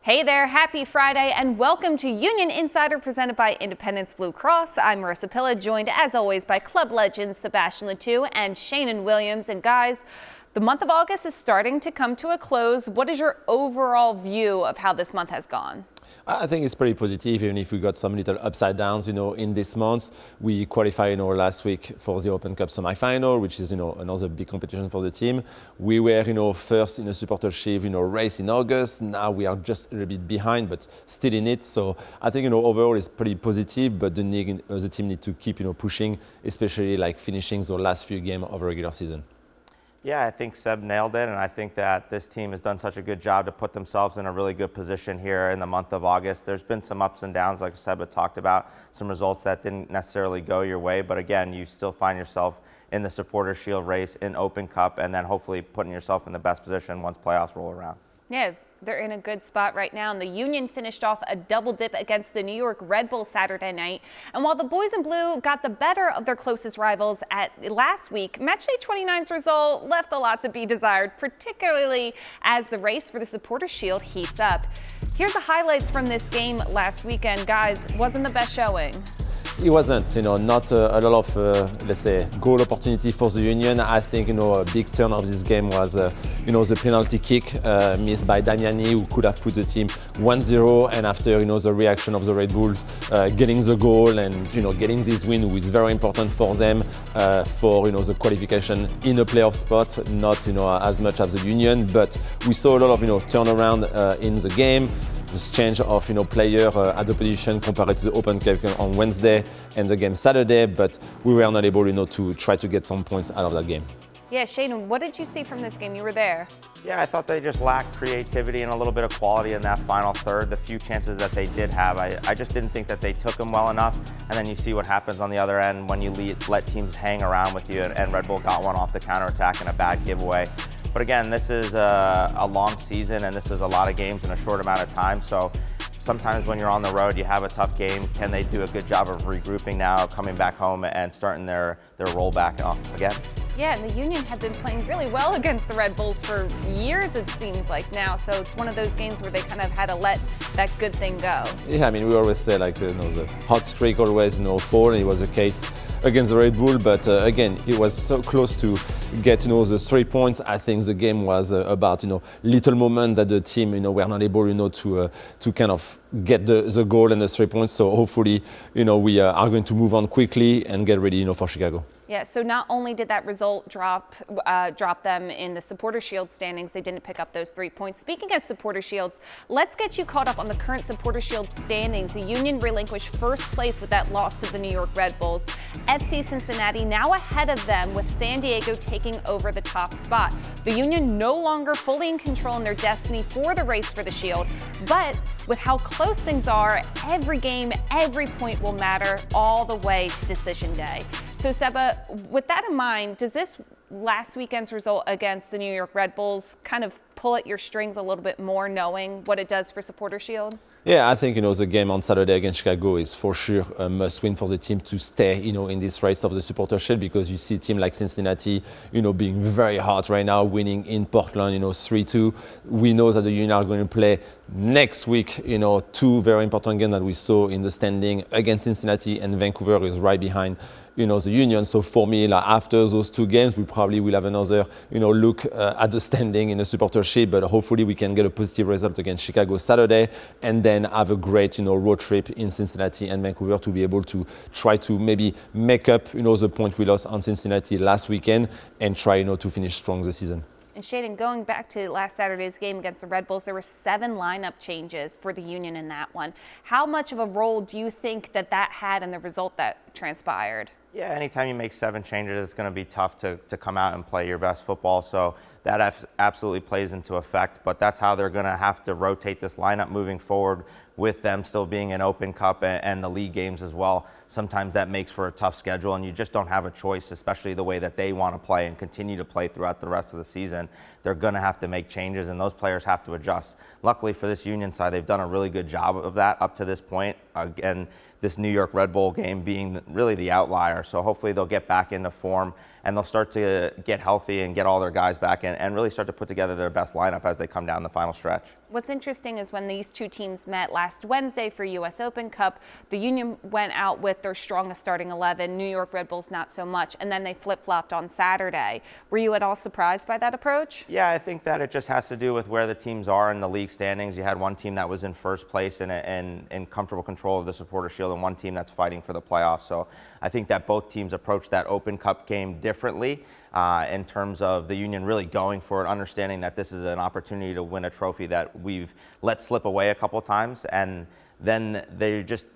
Hey there, happy Friday, and welcome to Union Insider presented by Independence Blue Cross. I'm Marisa Pilla, joined as always by club legends Sebastian Latou and Sheanon Williams. And guys, the month of August is starting to come to a close. What is your overall view of how this month has gone? I think it's pretty positive, even if we got some little upside downs, in this month. We qualified, last week for the Open Cup semi-final, which is, another big competition for the team. We were, first in a supportership, race in August. Now we are just a little bit behind, but still in it. So I think, overall it's pretty positive, but the team need to keep, pushing, especially like finishing the last few games of the regular season. Yeah, I think Seb nailed it, and I think that this team has done such a good job to put themselves in a really good position here in the month of August. There's been some ups and downs, like Seb had talked about, some results that didn't necessarily go your way, but again, you still find yourself in the Supporters Shield race, in Open Cup, and then hopefully putting yourself in the best position once playoffs roll around. Yeah, they're in a good spot right now, and the Union finished off a double dip against the New York Red Bulls Saturday night. And while the boys in blue got the better of their closest rivals at last week, Matchday 29's result left a lot to be desired, particularly as the race for the Supporters Shield heats up. Here's the highlights from this game last weekend. Guys, wasn't the best showing. It wasn't, not a lot of, let's say, goal opportunity for the Union. I think, a big turn of this game was, the penalty kick missed by Damiani, who could have put the team 1-0. And after, the reaction of the Red Bulls, getting the goal and, getting this win, which is very important for them, for, the qualification in a playoff spot, not, as much as the Union. But we saw a lot of, turnaround in the game. This change of player at the position compared to the Open Cup on Wednesday and the game Saturday, but we were not able to try to get some points out of that game. Yeah, Sheanon, what did you see from this game? You were there. Yeah, I thought they just lacked creativity and a little bit of quality in that final third. The few chances that they did have, I just didn't think that they took them well enough. And then you see what happens on the other end when you let teams hang around with you, and Red Bull got one off the counterattack and a bad giveaway. But again, this is a long season, and this is a lot of games in a short amount of time. So sometimes when you're on the road, you have a tough game. Can they do a good job of regrouping now, coming back home and starting their rollback off again? Yeah, and the Union had been playing really well against the Red Bulls for years, it seems like now. So it's one of those games where they kind of had to let that good thing go. Yeah, we always say the hot streak always fall, and it was the case against the Red Bull. But again, it was so close to get the 3 points. I think the game was about little moment that the team were not able to kind of get the goal and the 3 points. So hopefully we are going to move on quickly and get ready for Chicago. Yeah, so not only did that result drop them in the Supporter Shield standings, they didn't pick up those 3 points. Speaking of Supporter Shields, let's get you caught up on the current Supporter Shield standings. The Union relinquished first place with that loss to the New York Red Bulls. FC Cincinnati now ahead of them, with San Diego taking over the top spot. The Union no longer fully in control in their destiny for the race for the Shield, but with how close things are, every game, every point will matter all the way to decision day. So Seba, with that in mind, does this last weekend's result against the New York Red Bulls kind of pull at your strings a little bit more, knowing what it does for Supporter Shield? Yeah, I think, the game on Saturday against Chicago is for sure a must-win for the team to stay, in this race of the Supporter Shield, because you see a team like Cincinnati, being very hard right now, winning in Portland, 3-2. We know that the Union are going to play next week, 2 very important games that we saw in the standing against Cincinnati, and Vancouver is right behind, the Union. So for me, after those 2 games, we probably will have another, look at the standing in the Supporter Shield, but hopefully we can get a positive result against Chicago Saturday, and then have a great, road trip in Cincinnati and Vancouver to be able to try to maybe make up, the point we lost on Cincinnati last weekend, and try, to finish strong the season. And Sheanon, going back to last Saturday's game against the Red Bulls, there were 7 lineup changes for the Union in that one. How much of a role do you think that had in the result that transpired? Yeah, anytime you make 7 changes, it's going to be tough to come out and play your best football. So that absolutely plays into effect. But that's how they're going to have to rotate this lineup moving forward, with them still being an Open Cup and the league games as well. Sometimes that makes for a tough schedule, and you just don't have a choice, especially the way that they want to play and continue to play throughout the rest of the season. They're going to have to make changes, and those players have to adjust. Luckily for this Union side, they've done a really good job of that up to this point. Again, this New York Red Bull game being really the outlier. So hopefully they'll get back into form, and they'll start to get healthy and get all their guys back and really start to put together their best lineup as they come down the final stretch. What's interesting is when these two teams met last Wednesday for U.S. Open Cup, the Union went out with their strongest starting 11, New York Red Bulls not so much, and then they flip-flopped on Saturday. Were you at all surprised by that approach? Yeah, I think that it just has to do with where the teams are in the league standings. You had one team that was in first place and in comfortable control of the Supporter Shield, and one team that's fighting for the playoffs. So I think that both teams approached that Open Cup game differently in terms of the Union really going for it, understanding that this is an opportunity to win a trophy that we've let slip away a couple of times, and then they just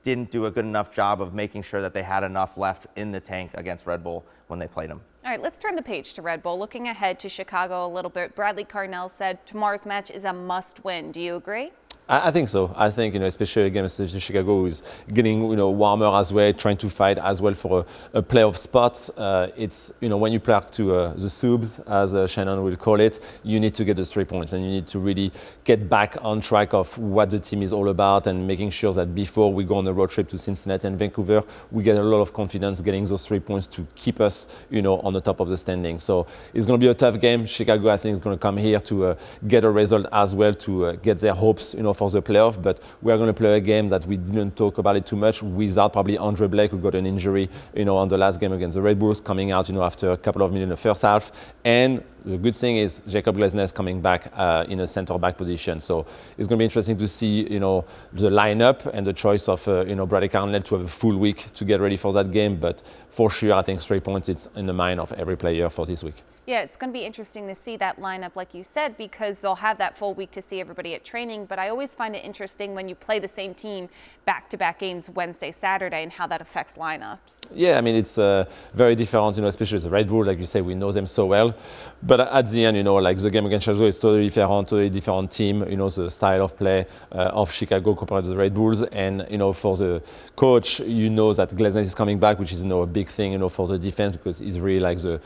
didn't do a good enough job of making sure that they had enough left in the tank against Red Bull when they played them. All right, let's turn the page to Red Bull. Looking ahead to Chicago a little bit, Bradley Carnell said tomorrow's match is a must-win. Do you agree? I think so. I think, especially against Chicago, who is getting, warmer as well, trying to fight as well for a playoff spot. It's, when you play up to the subs, as Sheanon will call it, you need to get the 3 points, and you need to really get back on track of what the team is all about, and making sure that before we go on the road trip to Cincinnati and Vancouver, we get a lot of confidence getting those 3 points to keep us, on the top of the standing. So it's going to be a tough game. Chicago, I think, is going to come here to get a result as well, to get their hopes, for the playoff, but we are going to play a game that we didn't talk about it too much without probably Andre Blake, who got an injury, on the last game against the Red Bulls, coming out, after a couple of minutes in the first half. And the good thing is Jacob Glesnes coming back in a center back position. So it's going to be interesting to see, the lineup and the choice of, Bradley Carnell to have a full week to get ready for that game. But for sure, I think 3 points, it's in the mind of every player for this week. Yeah, it's going to be interesting to see that lineup, like you said, because they'll have that full week to see everybody at training. But I always find it interesting when you play the same team back-to-back games Wednesday, Saturday, and how that affects lineups. Yeah, I mean, it's very different, especially the Red Bull, like you say, we know them so well. But at the end, like the game against Chicago is totally different team, the style of play of Chicago compared to the Red Bulls. And, for the coach, that Glesnes is coming back, which is, a big thing, for the defense, because he's really like the,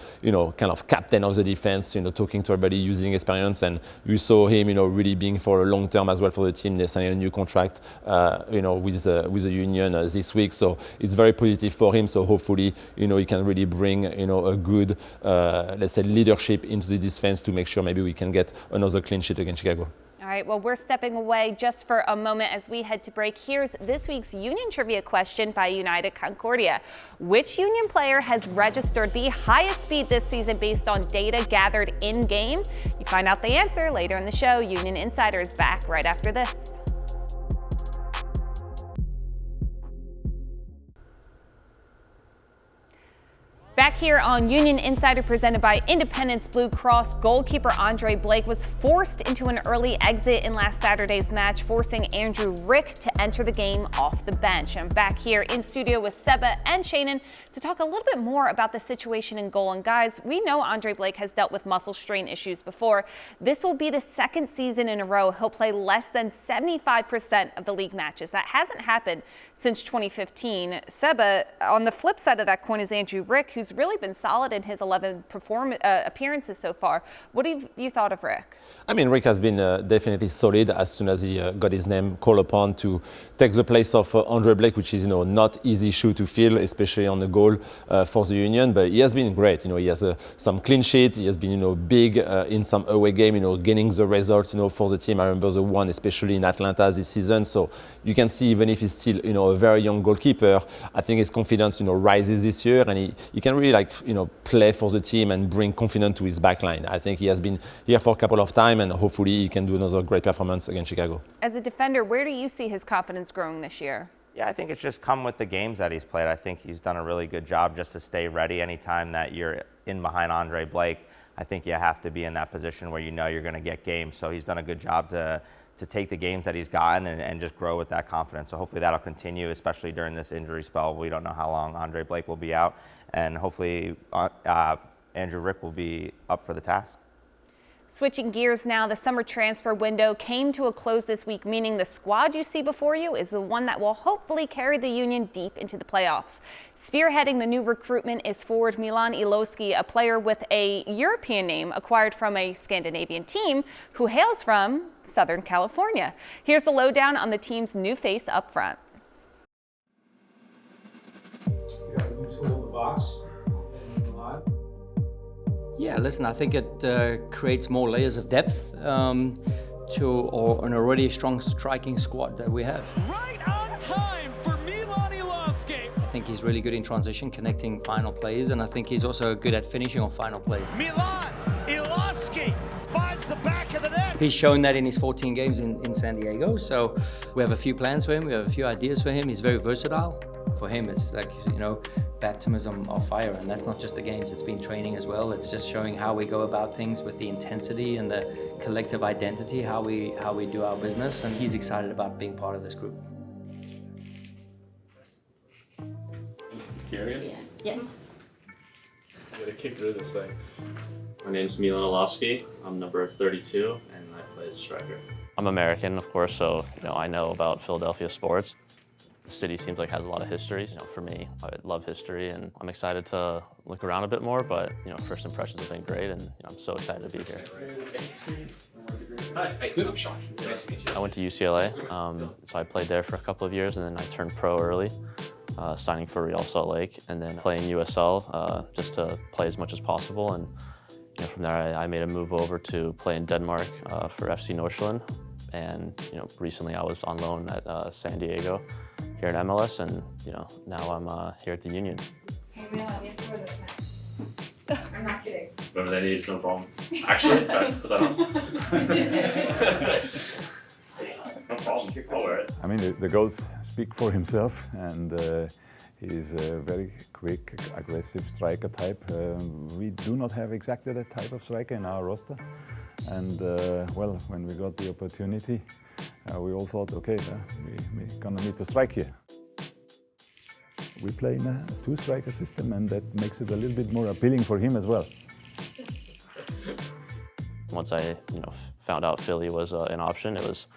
kind of captain of the defense, talking to everybody, using experience. And you saw him, really being for a long term as well for the team. They signed a new contract, with the Union this week. So it's very positive for him. So hopefully, he can really bring, a good, let's say, leadership into the defense to make sure maybe we can get another clean sheet against Chicago. All right, well, we're stepping away just for a moment as we head to break. Here's this week's Union Trivia question by United Concordia. Which Union player has registered the highest speed this season based on data gathered in-game? You find out the answer later in the show. Union Insider is back right after this. Back here on Union Insider, presented by Independence Blue Cross, goalkeeper Andre Blake was forced into an early exit in last Saturday's match, forcing Andrew Rick to enter the game off the bench. I'm back here in studio with Seba and Sheanon to talk a little bit more about the situation in goal. And guys, we know Andre Blake has dealt with muscle strain issues before. This will be the second season in a row he'll play less than 75% of the league matches. That hasn't happened since 2015. Seba, on the flip side of that coin is Andrew Rick, who's really been solid in his 11 appearances so far. What have you thought of Rick? I mean, Rick has been definitely solid as soon as he got his name called upon to take the place of Andre Blake, which is, not easy shoe to fill, especially on the goal for the Union. But he has been great. He has some clean sheets. He has been, big in some away game, gaining the result, for the team. I remember the one, especially in Atlanta this season. So you can see, even if he's still, a very young goalkeeper, I think his confidence, rises this year, and he can really play for the team and bring confidence to his backline. I think he has been here for a couple of times, and hopefully he can do another great performance against Chicago. As a defender, where do you see his confidence growing this year? Yeah, I think it's just come with the games that he's played. I think he's done a really good job just to stay ready anytime that you're in behind Andre Blake. I think you have to be in that position where you're going to get games. So he's done a good job to take the games that he's gotten and just grow with that confidence. So hopefully that'll continue, especially during this injury spell. We don't know how long Andre Blake will be out, and hopefully Andrew Rick will be up for the task. Switching gears now, the summer transfer window came to a close this week, meaning the squad you see before you is the one that will hopefully carry the Union deep into the playoffs. Spearheading the new recruitment is forward Milan Iloski, a player with a European name acquired from a Scandinavian team who hails from Southern California. Here's the lowdown on the team's new face up front. You got a new tool in the box. Yeah, listen, I think it creates more layers of depth to an already strong striking squad that we have. Right on time for Milan Iloski. I think he's really good in transition, connecting final plays, and I think he's also good at finishing on final plays. Milan Iloski finds the back of the net. He's shown that in his 14 games in San Diego, so we have a few plans for him, we have a few ideas for him. He's very versatile. For him, it's like, you know, baptism of fire, and that's not just the games, it's been training as well. It's just showing how we go about things with the intensity and the collective identity, how we do our business, and he's excited about being part of this group. Period? Yes. I'm gonna kick through this thing. My name's Milan Iloski. I'm number 32, and I play as a striker. I'm American, of course, so I know about Philadelphia sports. The city seems like it has a lot of history. For me, I love history, and I'm excited to look around a bit more. But first impressions have been great, and I'm so excited to be here. Hi, I'm Sean. Nice to meet you. I went to UCLA, so I played there for a couple of years, and then I turned pro early, signing for Real Salt Lake, and then playing USL just to play as much as possible. And from there, I made a move over to play in Denmark for FC Nordsjælland, and recently I was on loan at San Diego here in MLS, and now I'm here at the Union. Hey, Milan, you have to wear the snacks. I'm not kidding. Whatever they need, no problem. Actually, put that on. No problem, I'll wear it. I mean, the goals speak for himself, and he's a very quick, aggressive striker type. We do not have exactly that type of striker in our roster, and well, when we got the opportunity, we all thought, okay, we're gonna need to strike here. We play in a two-striker system, and that makes it a little bit more appealing for him as well. Once I, found out Philly was an option, it was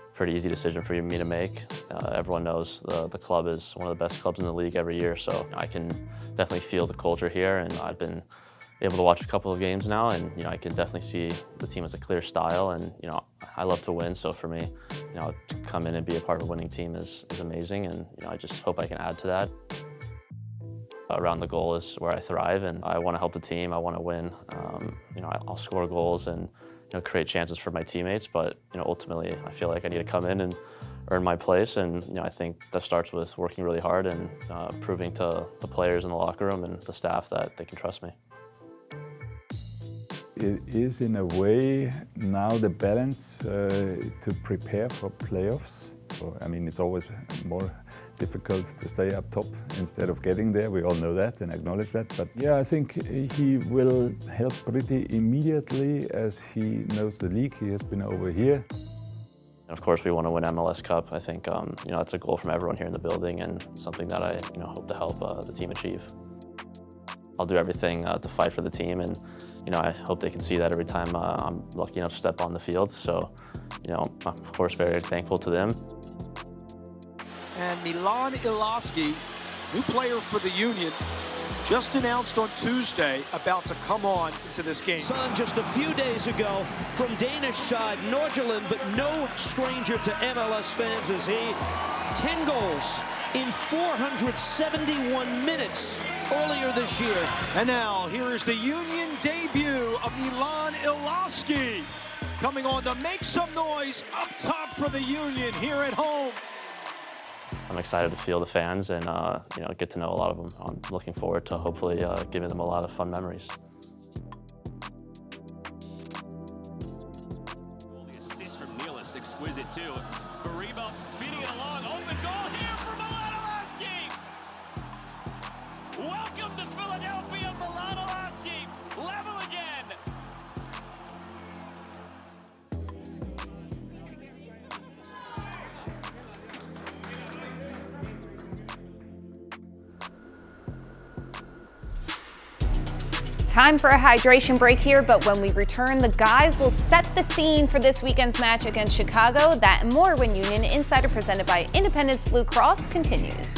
a pretty easy decision for me to make. Everyone knows the club is one of the best clubs in the league every year, so I can definitely feel the culture here, and I've been able to watch a couple of games now, and I can definitely see the team has a clear style, and I love to win, so for me, to come in and be a part of a winning team is amazing, and I just hope I can add to that. Around the goal is where I thrive, and I want to help the team. I want to win. I'll score goals and create chances for my teammates, but ultimately I feel like I need to come in and earn my place, and I think that starts with working really hard and proving to the players in the locker room and the staff that they can trust me. It is, in a way, now the balance to prepare for playoffs. So, I mean, it's always more difficult to stay up top instead of getting there. We all know that and acknowledge that. But yeah, I think he will help pretty immediately as he knows the league. He has been over here. And of course, we want to win MLS Cup. I think that's a goal from everyone here in the building, and something that I hope to help the team achieve. I'll do everything to fight for the team, and I hope they can see that every time I'm lucky enough to step on the field. So, I'm of course very thankful to them. And Milan Iloski, new player for the Union, just announced on Tuesday about to come on into this game. Son just a few days ago from Danish side, Nordsjælland, but no stranger to MLS fans is he. 10 goals in 471 minutes earlier this year. And now, here is the Union debut of Milan Iloski, coming on to make some noise up top for the Union here at home. I'm excited to feel the fans and get to know a lot of them. I'm looking forward to hopefully giving them a lot of fun memories. The assist from Nealis, exquisite too. Marisa feeding it along, open goal here for Milan Iloski. Welcome to Philadelphia, Milan Iloski, level again. Time for a hydration break here, but when we return, the guys will set the scene for this weekend's match against Chicago. That and more when Union Insider, presented by Independence Blue Cross, continues.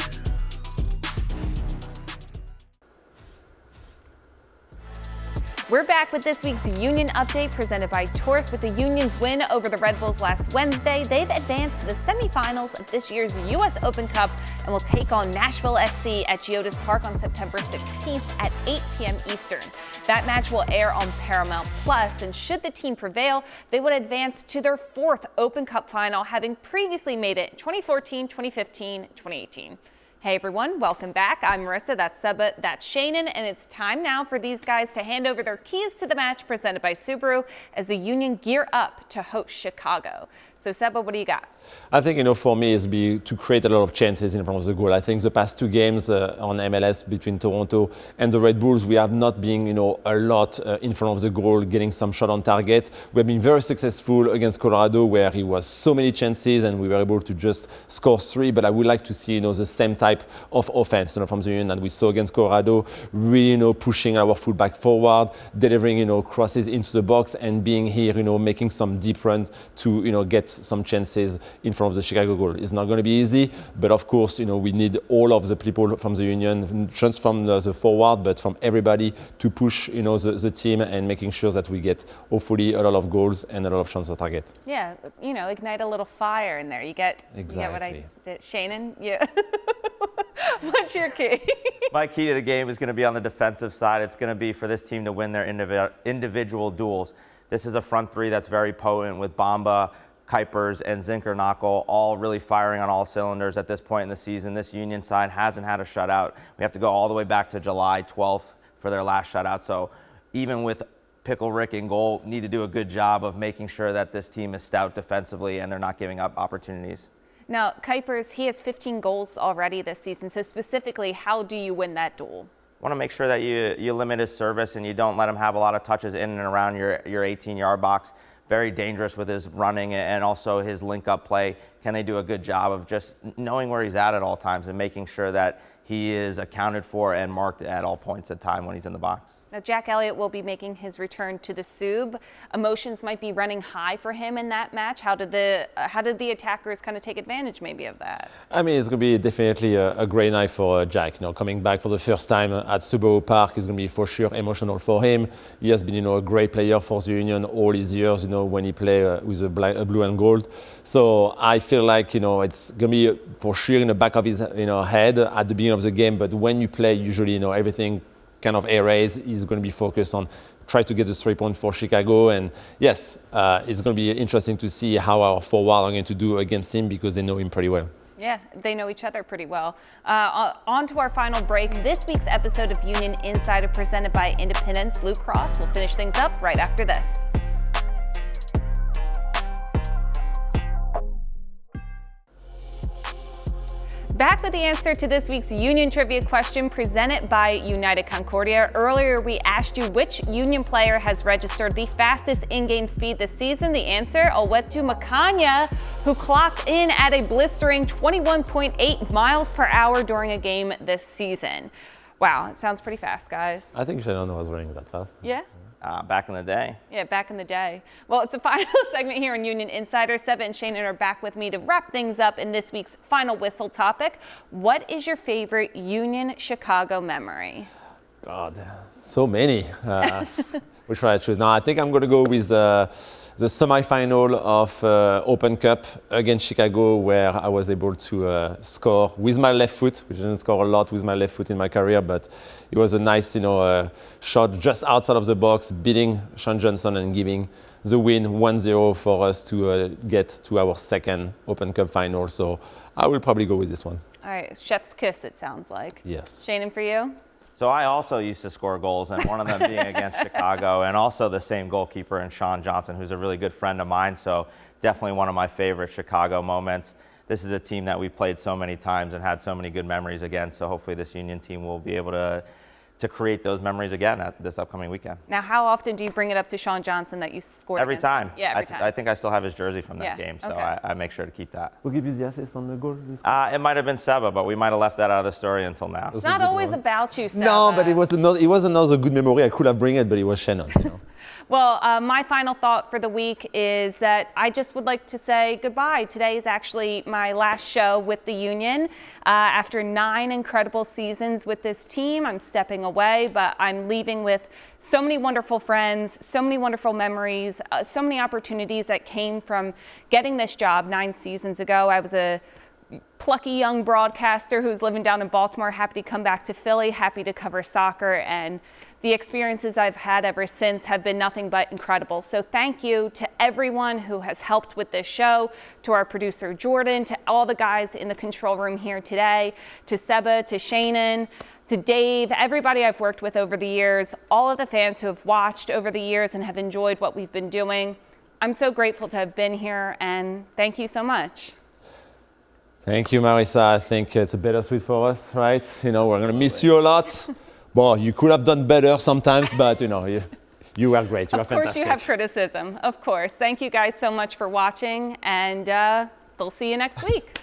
We're back with this week's Union Update presented by Torque. With the Union's win over the Red Bulls last Wednesday, they've advanced to the semifinals of this year's U.S. Open Cup and will take on Nashville SC at Geodis Park on September 16th at 8 p.m. Eastern. That match will air on Paramount Plus, and should the team prevail, they would advance to their fourth Open Cup final, having previously made it 2014, 2015, 2018. Hey everyone, welcome back. I'm Marisa, that's Seba, that's Sheanon, and it's time now for these guys to hand over their keys to the match presented by Subaru as the Union gear up to host Chicago. So Seba, what do you got? I think, for me, it's to create a lot of chances in front of the goal. I think the past two games on MLS between Toronto and the Red Bulls, we have not been, a lot in front of the goal, getting some shot on target. We have been very successful against Colorado, where it was so many chances and we were able to just score 3. But I would like to see, the same type of offense, from the Union that we saw against Colorado, really, pushing our fullback forward, delivering, crosses into the box, and being here, making some deep runs to, get some chances in front of the Chicago goal. It's not going to be easy, but of course, we need all of the people from the Union, just from the forward, but from everybody to push, the team and making sure that we get hopefully a lot of goals and a lot of chances on target. Yeah, ignite a little fire in there. You get what I did. Sheanon, yeah. What's your key? My key to the game is going to be on the defensive side. It's going to be for this team to win their individual duels. This is a front three that's very potent with Bamba, Kuipers, and Zinkernagel all really firing on all cylinders at this point in the season. This Union side hasn't had a shutout. We have to go all the way back to July 12th for their last shutout. So even with Pickle Rick in goal, need to do a good job of making sure that this team is stout defensively and they're not giving up opportunities. Now, Kuipers, he has 15 goals already this season. So specifically, how do you win that duel? Want to make sure that you limit his service and you don't let him have a lot of touches in and around your 18-yard box. Very dangerous with his running and also his link-up play. Can they do a good job of just knowing where he's at all times and making sure that he is accounted for and marked at all points of time when he's in the box? Now, Jack Elliott will be making his return to the Sub. Emotions might be running high for him in that match. How did the attackers kind of take advantage maybe of that? I mean, it's going to be definitely a great night for Jack. Coming back for the first time at Subaru Park is going to be for sure emotional for him. He has been, a great player for the Union all his years, when he played with a blue and gold. So I feel like, it's going to be for sure in the back of his, head at the beginning of the game. But when you play, usually, everything kind of erase. He's going to be focused on try to get the 3 points for Chicago. And yes, it's going to be interesting to see how our forward are going to do against him because they know him pretty well. Yeah, they know each other pretty well. On to our final break. This week's episode of Union Insider presented by Independence Blue Cross. We'll finish things up right after this. Back with the answer to this week's Union Trivia question presented by United Concordia. Earlier, we asked you which Union player has registered the fastest in-game speed this season. The answer, Owetu Makanya, who clocked in at a blistering 21.8 miles per hour during a game this season. Wow, it sounds pretty fast, guys. I think Sheanon was running that fast. Yeah? Back in the day. Yeah, back in the day. Well, it's the final segment here on Union Insider. Seba and Sheanon are back with me to wrap things up in this week's final whistle topic. What is your favorite Union Chicago memory? God, so many. Which one I choose? Now, I think I'm going to go with the semifinal of Open Cup against Chicago, where I was able to score with my left foot, which I didn't score a lot with my left foot in my career, but it was a nice, shot just outside of the box, beating Sean Johnson and giving the win 1-0 for us to get to our second Open Cup final. So I will probably go with this one. All right, chef's kiss, it sounds like. Yes. Sheanon, for you? So I also used to score goals, and one of them being against Chicago, and also the same goalkeeper in Sean Johnson, who's a really good friend of mine. So definitely one of my favorite Chicago moments. This is a team that we played so many times and had so many good memories against. So hopefully this Union team will be able to create those memories again at this upcoming weekend. Now, how often do you bring it up to Sean Johnson that you scored every against time. him? Yeah, every time. I think I still have his jersey from that game, so okay. I make sure to keep that. Who gave you the assist on the goal? It might have been Seba, but we might have left that out of the story until now. It's not always about you, Seba. No, but it was another good memory. I could have bring it, but it was Sheanon. Well, my final thought for the week is that I just would like to say goodbye. Today is actually my last show with the Union. After 9 incredible seasons with this team, I'm stepping away, but I'm leaving with so many wonderful friends, so many wonderful memories, so many opportunities that came from getting this job 9 seasons ago. I was a plucky young broadcaster who's living down in Baltimore, happy to come back to Philly, happy to cover soccer, and the experiences I've had ever since have been nothing but incredible. So thank you to everyone who has helped with this show, to our producer Jordan, to all the guys in the control room here today, to Seba, to Sheanon, to Dave, everybody I've worked with over the years, all of the fans who have watched over the years and have enjoyed what we've been doing. I'm so grateful to have been here, and thank you so much. Thank you, Marisa. I think it's a bittersweet for us, right? You know, we're going to miss you a lot. Well, you could have done better sometimes, but you know, you were great. You were fantastic. Of course, you have criticism. Of course. Thank you guys so much for watching, and they'll see you next week.